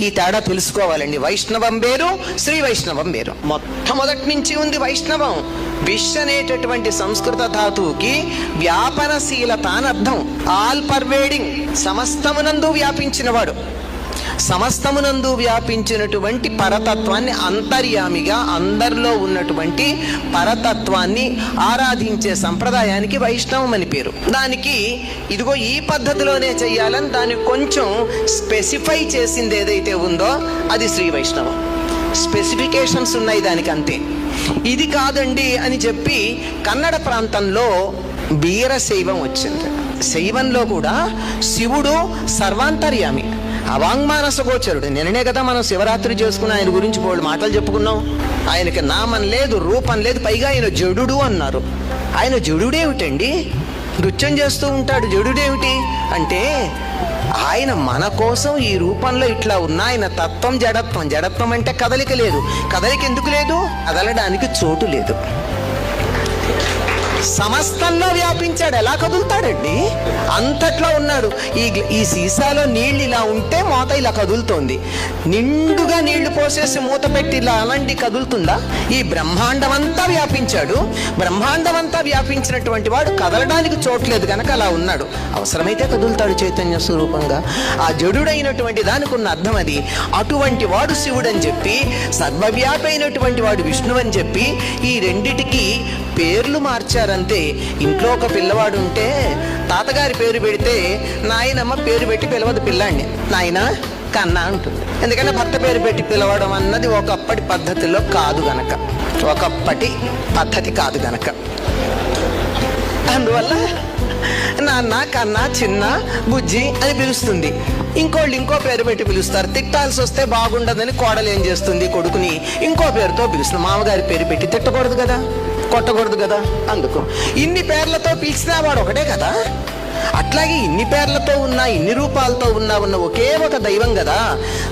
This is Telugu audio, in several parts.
ఈ తేడా తెలుసుకోవాలండి. వైష్ణవం వేరు, శ్రీ వైష్ణవం వేరు. మొట్టమొదటి నుంచి ఉంది వైష్ణవం. విష్ అనేటటువంటి సంస్కృత ధాతువుకి వ్యాపనశీలత అని అర్థం. All pervading, సమస్తమునందు వ్యాపించినవాడు. సమస్తమునందు వ్యాపించినటువంటి పరతత్వాన్ని, అంతర్యామిగా అందరిలో ఉన్నటువంటి పరతత్వాన్ని ఆరాధించే సంప్రదాయానికి వైష్ణవం అని పేరు. దానికి ఇదిగో ఈ పద్ధతిలోనే చెయ్యాలని దానికి కొంచెం స్పెసిఫై చేసింది ఏదైతే ఉందో అది శ్రీ వైష్ణవం. స్పెసిఫికేషన్స్ ఉన్నాయి దానికి, అంతే. ఇది కాదండి అని చెప్పి కన్నడ ప్రాంతంలో వీరశైవం వచ్చింది. శైవంలో కూడా శివుడు సర్వాంతర్యామి, అవాంగ్మానస గోచరుడు. నిన్ననే కదా మనం శివరాత్రి చేసుకుని ఆయన గురించి బోల్డ్ మాటలు చెప్పుకున్నాం. ఆయనకి నామం లేదు, రూపం లేదు, పైగా ఆయన జడుడు అన్నారు. ఆయన జడుడేమిటండి? నృత్యం చేస్తూ ఉంటాడు. జడుడేమిటి అంటే ఆయన మన కోసం ఈ రూపంలో ఇట్లా ఉన్న ఆయన తత్వం జడత్వం. జడత్వం అంటే కదలిక లేదు. కదలిక ఎందుకు లేదు? కదలడానికి చోటు లేదు. సమస్తంలో వ్యాపించాడు. ఎలా కదులుతాడండి? అంతట్లో ఉన్నాడు. ఈ సీసాలో నీళ్ళు ఇలా ఉంటే మూత ఇలా కదులుతోంది. నిండుగా నీళ్లు పోసేసి మూత పెట్టి ఇలా అలాంటి కదులుతుందా? ఈ బ్రహ్మాండం అంతా వ్యాపించాడు. బ్రహ్మాండం అంతా వ్యాపించినటువంటి వాడు కదలడానికి చోట్లేదు కనుక అలా ఉన్నాడు. అవసరమైతే కదులుతాడు చైతన్య స్వరూపంగా. ఆ జడుడైనటువంటి దానికి ఉన్న అర్థం అది. అటువంటి వాడు శివుడు అని చెప్పి, సర్వవ్యాపి అయినటువంటి వాడు విష్ణువు అని చెప్పి ఈ రెండిటికి పేర్లు మార్చారంతే. ఇంట్లో ఒక పిల్లవాడు ఉంటే తాతగారి పేరు పెడితే నాయనమ్మ పేరు పెట్టి పిలవదు పిల్లాడిని. నాయన, కన్నా అంటుంది. ఎందుకంటే భర్త పేరు పెట్టి పిలవడం అన్నది ఒకప్పటి పద్ధతిలో కాదు గనక, ఒకప్పటి పద్ధతి కాదు గనక. అందువల్ల నాన్న, కన్నా, చిన్న, బుజ్జి అని పిలుస్తుంది. ఇంకోళ్ళు ఇంకో పేరు పెట్టి పిలుస్తారు. తిట్టాల్సి వస్తే బాగుండదని కోడలు ఏం చేస్తుంది? కొడుకుని ఇంకో పేరుతో పిలుస్తుంది. మామగారి పేరు పెట్టి తిట్టకూడదు కదా, కొట్టకూడదు కదా. అందుకు ఇన్ని పేర్లతో పిలిచినా వాడు ఒకటే కదా. అట్లాగే ఇన్ని పేర్లతో ఉన్నా, ఇన్ని రూపాలతో ఉన్న ఒకే ఒక దైవం కదా.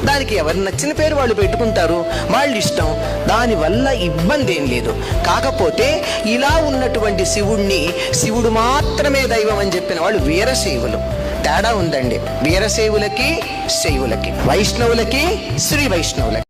దానికి ఎవరు నచ్చిన పేరు వాళ్ళు పెట్టుకుంటారు, వాళ్ళ ఇష్టం. దానివల్ల ఇబ్బంది ఏం లేదు. కాకపోతే ఇలా ఉన్నటువంటి శివుణ్ణి శివుడు మాత్రమే దైవం అని చెప్పిన వాళ్ళు వీరశైవులు. తేడా ఉందండి వీరశైవులకి, శైవులకి, వైష్ణవులకి, శ్రీ వైష్ణవులకి.